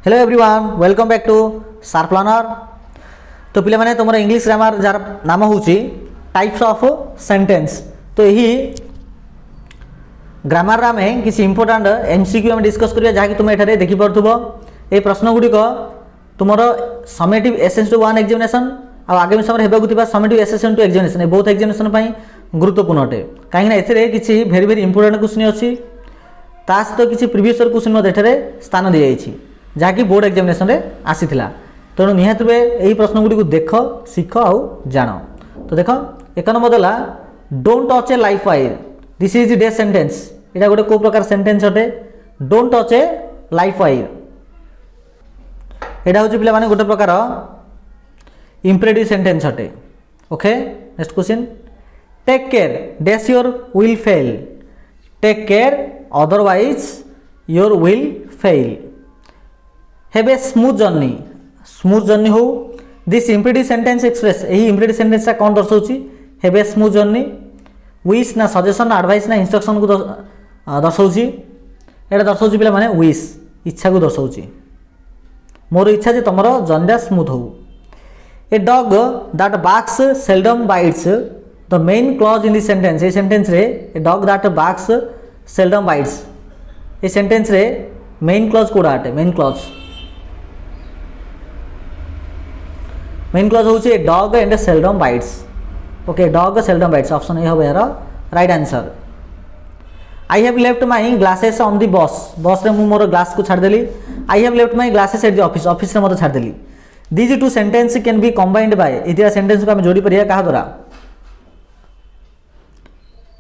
Hello everyone, welcome back to sharp learner. तो पे मैंने तुम इंग्लिश ग्रामर जार नाम हूँ टाइप्स ऑफ सेंटेंस। तो यही ग्रामर आम किसी इंपोर्टाट एमसीक्यू आम डिस्कस करिया जहाँकि तुम एठारे देखि पारुथबो। ए प्रश्न गुड़िक तुमर समेटिव एसेस2 1 एग्जामिनेशन आ आगामी समय हेबाकु summative एसेस2 examination A both examination पई गुरुत्वपूर्ण अटे। कहीं एथिरे किछि भेरी भेरी इंपोर्टाट क्वेश्चन अछि, ता सहित किछि प्रीवियस ईयर क्वेश्चन एठारे स्थान दि जाइछि जहाँकि बोर्ड एग्जामिनेशन रे आसीथिला। तेणु निहाती भावे यही प्रश्न गुड़ी को देख शिख आउ जान। तो देख एक नंबर देला don't touch a live wire, this is the sentence. एटा गोटे को प्रकार सेंटेंस अटे don't touch a live wire. एटा होची पिला माने गोटे प्रकार इंपेरेटिव सेंटेंस अटे। Okay, next question take care dash your will fail, take care otherwise your will fail. Have a smooth journey, smooth journey हो। दिस इंपेरेटिव सेंटेंस एक्सप्रेस यही imperative sentence कौन दर्शाऊँ? Have a smooth journey. Wish ना suggestion ना advice ना instruction को दर्शाऊँ? एटा दर्शाऊँ पे मैंने विश इच्छा को दर्शाऊँ। मोर इच्छा जे तुम जर्नीटा स्मूथ हो। A dog that barks seldom bites, the main clause in this sentence. ए सेंटेंस रे a dog that barks seldom bites, ए सेंटेंस रे मेन क्लॉज कोड़ा अटे? मेन क्लॉज मेन क्लॉज हूँ a dog and seldom bites. Okay, dog seldom bites option A हम यार right answer. I have left my glasses on the bus, bus रे मु मोर ग्लास को छाड़देली। I have left my glasses at the office, office रे मत छाड़देली। These two sentence can be combined by, इधर सेंटेंस को आम जोड़ी परिया कहा द्वारा?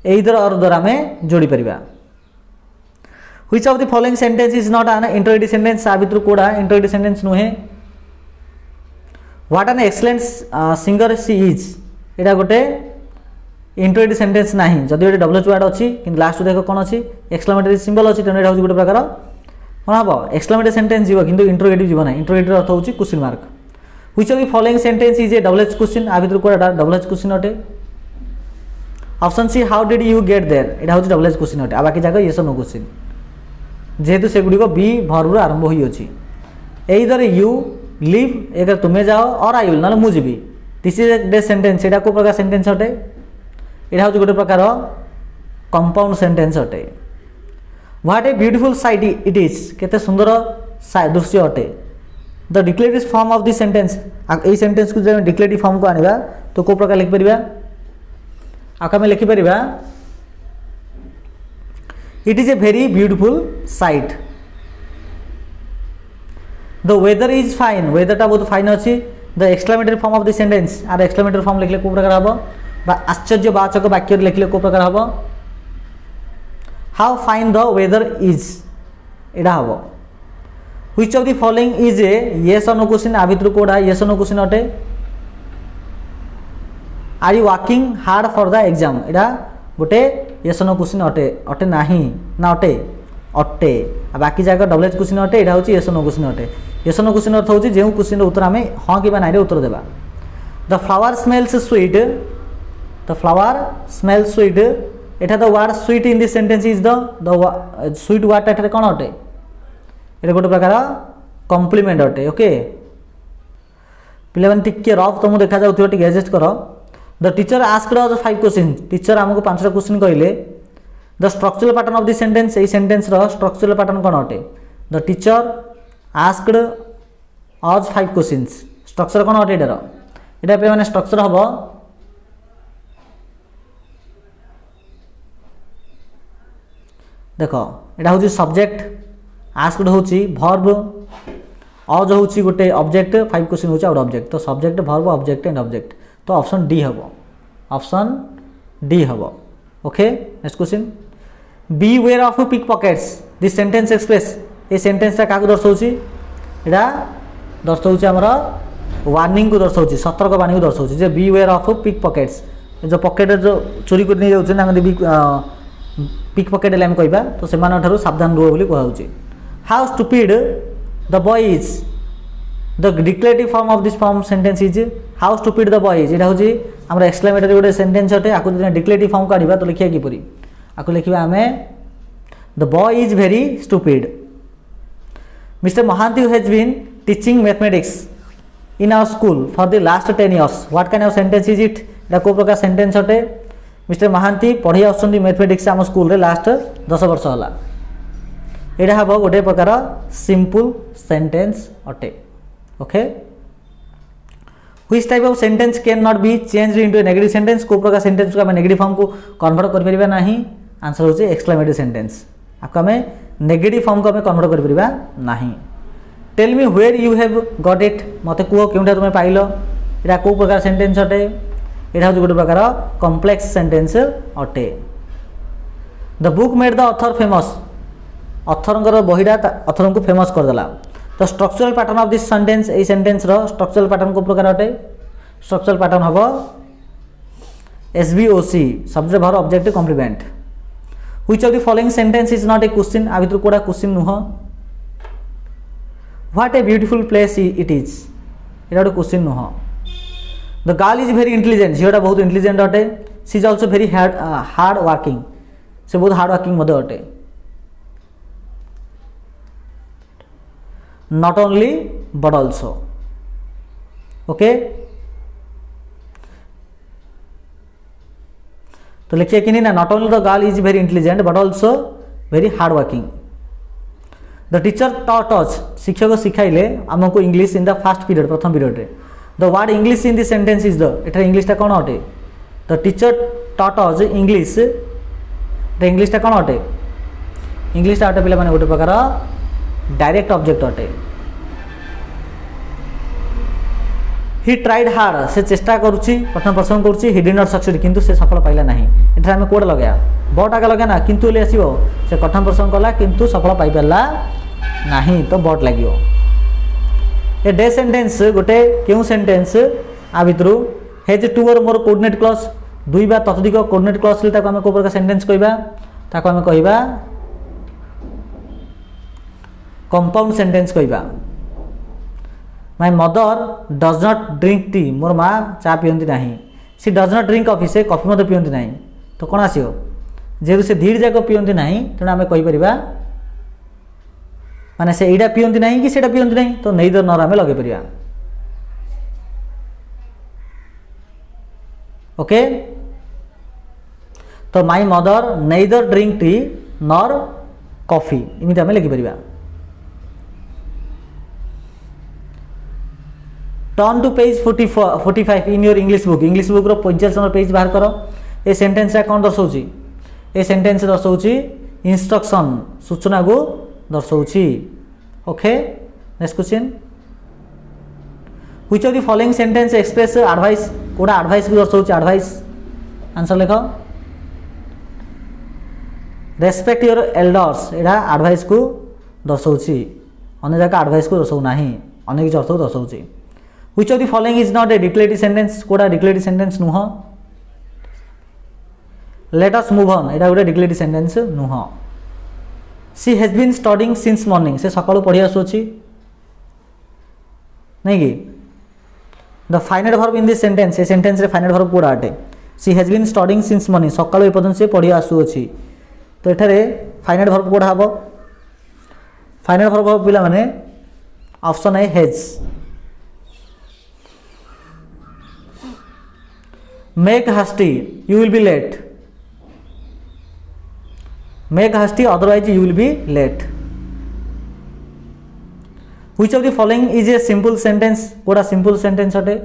एइधर और द्वारा आम जोड़ी परिया। Which of the following sentence is not an interrogative sentence? आ भितर कोडा इंटरोगेटिव सेंटेंस नुहे। What an excellent singer she is, एटा गोटे इंटरोगेटिव सेंटेंस नहीं। जदि गोटे डब्ल्यूएच वर्ड अच्छी कि लास्ट देख कौन अच्छी एक्सक्लेमेटरी सिंबल अच्छी, तेणु गोटे प्रकार कौन हम एक्सक्लेमेटरी सेंटेंस जीव कि इंटरोगेटिव जीव ना। इंटरोगेटिव अर्थ होची question mark. Which of the following sentence is a WH question? आ भितर कोडा डब्ल्यूएच क्वेश्चन अटे। Option C how did you get there, एटा होची डब्ल्यूएच क्वेश्चन अटे। आ बाकी जाक येस नो क्वेश्चन, जेहेतु से गुडी को बी भर्ब आरंभ होई अछि। एइदर यू लिव एक तुम्हें जाओ और आई विल ना मु जीवी। This is a day sentence, एटा को प्रकार सेंटेंस अटे? एटा होची गोटे प्रकार कंपाउंड सेंटेंस अटे। What a beautiful sight it is, केते सुंदर दृश्य अटे। The declarative form of this sentence, ए सेंटेंस को जब डिक्लेरेटिव फॉर्म को आनिबा तो को प्रकार लिखि परिबा? आका में लिखि परिबा it is a very beautiful sight. The weather is fine, वेदरटा बहुत फाइन अच्छी। The exclamatory form of the sentence, आर एक्सक्लेमेटरी फॉर्म लिखले को प्रकार हम? आश्चर्यवाचक वाक्य लिखले को प्रकार हम? How fine the weather is, एटा हम। Which of the following is a yes or no question? आ भितर कोडा येस और नो क्वेश्चन अटे। Are you working hard for the exam, एटा गोटे येस और नो क्वेश्चन अटे? अटे नाही ना अटे? अटे। बाकी जाक डब्ल्यूएच क्वेश्चन अटे, एटा होची येस और नो क्वेश्चन अटे। येस और नो क्वेश्चन अर्थ होची जे क्वेश्चन उत्तर आमे हां कि ना रे उत्तर देबा। The flower smells sweet, the flower smells sweet, एटा the word sweet in this sentence is the sweet word एटा कोन अटे? एटा गोटे प्रकार कॉम्प्लीमेंट अटे। ओके, पिले माने टिके रफ तुमको देखा जाउथियो, टिके एडजस्ट करो। The teacher asked us 5 question, teacher हमको 5टा क्वेश्चन कहले। The structural pattern of this sentence, ए सेंटेंस रो स्ट्रक्चरल पैटर्न कोन अटे? The teacher asked us 5 questions, structure कोन अटे? एटार एटा पे माने स्ट्रक्चर हबो देखो, एटा होची सब्जेक्ट, आस्क्ड होची वर्ब, अज होची गोटे ऑब्जेक्ट, 5 क्वेश्चन होची और ऑब्जेक्ट। तो subject verb object and object, तो ऑप्शन डी हबो, ऑप्शन डी हबो। Okay, next question B where of pickpockets, this sentence express, a sentence का दर्शाऊँ? एटा दर्शाऊँ हमरा वार्निंग को दर्शाऊँ, सतर्क वाणी को दर्शाऊँ जे be where of pickpockets. जो पॉकेट जो चोरी कर नहीं जाऊँ पिक पॉकेट आम कहवा, तो से सावधान रुह बोली कहुच्छे। How stupid the boy is, the declarative form of this form sentence is how stupid the boy is. एटा हूँ आम एक्सक्लेमेटरी गोटे सेंटेंस अटे। आपको डिक्लेरेटिव फॉर्म काढ़ा तो लिखा किपरि? आपको लिखा आम the boy is very stupid. Mr. Mohanty has been teaching mathematics in our school for the last 10 years. What kind of sentence is it? एटा को प्रकार सेंटेंस अटे. मिस्टर महांती पढ़ी आछंती मैथमेटिक्स आम स्कूल रे लास्ट 10 वर्ष होला. एटा हबो गोटे प्रकार सिंपल सेंटेंस अटे. Okay. Which type of sentence cannot be changed into a negative sentence? को प्रकार सेंटेंस को हम नेगेटिव फॉर्म को कन्वर्ट कर परिबा नाही. आंसर होचे एक्सक्लेमेटरी सेंटेंस. आपको हमें नेगेटिव फॉर्म को हमें कन्वर्ट कर परिबा नाही. Tell me where you have got it. मते कुओ केउंटा तुमे पाइलो. एटा को प्रकार सेंटेंस अटे. एटा होचे गोटे प्रकार कॉम्प्लेक्स सेंटेंस अटे. The book made the author famous. ऑथरंकर बहिडा ऑथरन को फेमस कर देला. The structural pattern of this sentence. ए सेंटेंस रो स्ट्रक्चरल पैटर्न को प्रकार अटे. स्ट्रक्चरल पैटर्न हबो SVOC subject verb object complement. Which of the following sentence is not a question. आ भितर कोडा क्वेश्चन नुह. What a beautiful place it is. एटा गोटे क्वेश्चन नुह. The girl is very intelligent. झीटा बहुत इंटेलिजेंट अटे. She is also very hard working. से बहुत हार्ड वर्किंग मध्य अटे. Not only but also. Okay. तो लिखिए कि नहीं ना. Not only the girl is very intelligent but also very hard working. The teacher taught us. शिक्षक सिखाइले आमको English in the first period प्रथम पीरियड रे. The word English in this sentence is the. एटा इंग्लिश टा कोन अटे. The teacher taught us English. Etah English टा कोन अटे. इंग्लिश टा अटे पिला माने गोटे प्रकार डायरेक्ट ऑब्जेक्ट अटे. He tried hard. से चेष्टा करुच्ची प्रथम परिश्रम करुच्ची. He did not succeed. किंतु से सफल पाइला नहीं. एटा हमें कोड लगा बट आगे लगे ना. किंतु ले आसीबो. से कठोर परिश्रम कला किंतु सफल पाई पाला नहीं तो बट लागियो. ए डे सेंटेंस गोटे केउ सेंटेंस आ भितरु हेज टू और मोर कोऑर्डिनेट क्लॉज. दुई बा ततोधिक कोऑर्डिनेट क्लॉज ले ताको हमें को प्रकार सेंटेंस कहबा. ताको हमें कहबा कंपाउंड सेंटेंस कहबा. My mother does not drink tea. मोर माँ चा पियंती नहीं. She does not drink coffee. से कॉफी मत पियंती नहीं. तो कौन आसियो. जेहेतु से दीड जाक पियंती नहीं तेणु आम कहीपर माने से एटा पियंती नहीं कि सेटा पियंती नहीं. तो नेइदर नर आम लगे परिया. ओके. तो my mother neither drink tea nor coffee इमिति आम लिखि परिया. Turn to page 45 in your English book. English book रो 45 नंबर पेज बाहर करो. ए सेंटेंस कौन दर्शाऊँ. ए सेंटेंस दर्शाऊँ इंस्ट्रक्शन सूचना को दर्शाऊँ. Okay. Next question. Which of the following sentence express advice. कोडा एडवाइस को दर्शाऊँ. एडवाइस आंसर लिख. Respect your elders. एटा एडवाइस को दर्शाऊँ. अन्य जगह एडवाइस को दर्शाऊ नाही. अन्य किसी अर्थ को दर्शाऊँ. Which of the following is not a declarative sentence. कोडा डिक्लेरेटिव सेंटेंस नुह. Let us move on. एटा गोटे डिक्लेरेटिव सेंटेंस नुह. She has been studying since morning. से सकाळू पढ़ी आसुची नहीं कि. The finite verb in this sentence. ए सेंटेंस रे फाइनाइट वर्ब कोडा अटे. She has been studying since morning. सकाळू ए पर्यंत से पढ़ी आसुची. तो एठारे फाइनाइट वर्ब कोडा हबो. फाइनाइट वर्ब पिला माने option A has. Make hasty, you will be late. Make hasty, otherwise you will be late. Which of the following is a simple sentence? Koda simple sentence अटे.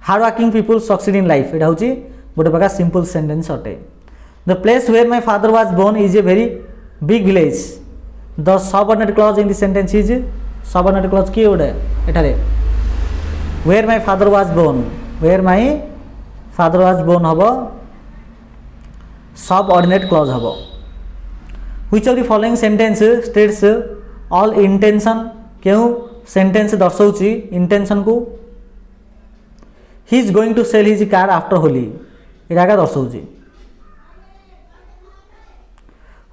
Hard working people succeed in life. एटा होची गोटे प्रकार simple sentence अटे. The place where my father was born is a very big village. The subordinate clause in the sentence is subordinate clause की ओडे एटारे. Where my father was born. Where my father was born हबो subordinate clause हबो. Which of the following sentence states all intention. क्यों sentence दर्शाऊची intention को. He is going to sell his car after Holi. एटा का दर्शाऊची.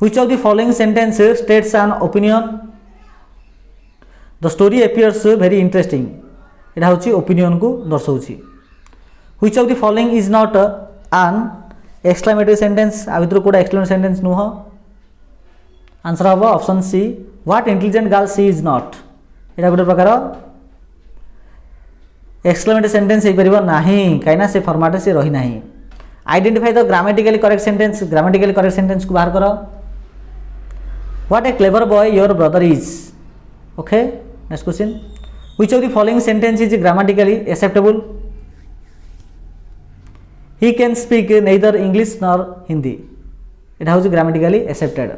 Which of the following sentence states an opinion. The story appears very interesting. एटा होची opinion को दर्शाऊची. Which of the following is not an exclamatory sentence. आ भितर कोडा exclamatory sentence नुह. Answer हबो option C what intelligent girl she is not एटा गोटे प्रकार exclamatory sentence हो पार ना कहीं से फॉर्मेट से रही ना। Identify the grammatically correct sentence grammatically correct sentence को बाहर कर। What a clever boy your brother is okay. Next question which of the following sentence is grammatically acceptable. He can speak neither English nor Hindi एटा हूँ grammatically accepted.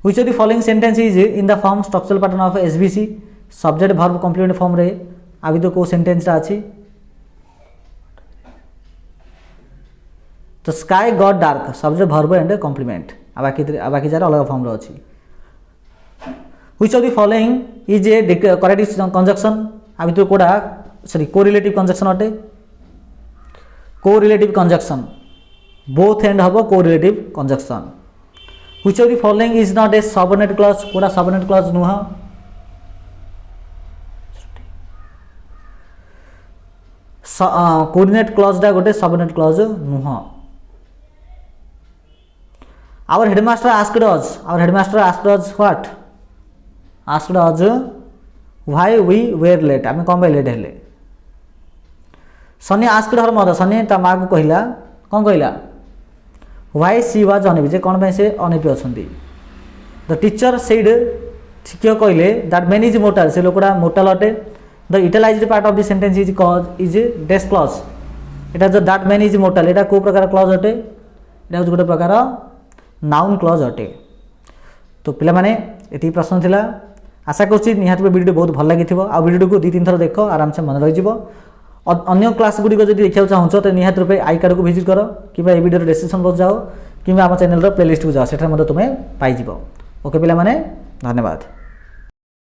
Which of the following sentence is in the form structural pattern of SBC subject verb complement form रे आबि तो को sentence रा अछि। तो sky got dark subject verb and complement आ बाकी जार अलग फॉर्म रो अछि। Which of the following is a correct conjunction आबि तो कोडा सॉरी कोरिलेटिव कंजक्शन अटे। कोरिलेटिव कंजक्शन बोथ एंड हबो correlative conjunction. Which of the following is not a subordinate clause कोडा सबऑर्डिनेट क्लॉज नुह। कोऑर्डिनेट क्लॉज डा गोटे सबऑर्डिनेट क्लॉज नुह। Our headmaster asked us what asked us why we were late आम कौन late हेले। Sunny asked her mother Sunny ता माँ को कहला कौन कहला व्हाई सी वाज अनएबल जे कौन पे से अनएबल अछंती। द टीचर सेड शिक्षक कहले दैट मैन इज मोर्टल से लोकड़ा मोर्टल अटे। The utilized part of the sentence is this clause एटा जो दैट मैन इज मोर्टल एटा को प्रकार क्लॉज अटे एटा गोटे प्रकार नाउन क्लॉज अटे। तो पिला माने एति प्रश्न थिला आशा करछि निहात वीडियो बहुत भल लागि थिबो आ वीडियो को 2-3 थर देखो आराम से मन रहि जिवो। अन्य क्लास गुडी को जदि देखिया चाहछो तो निहात रूपे आई कार्ड को विजिट करो कि ए वीडियो डिस्क्रिप्शन बॉक्स जाओ कि आम चैनल प्लेलिस्ट को जाओ सेठा मते तुमे पाई जिवो। ओके पिला माने धन्यवाद।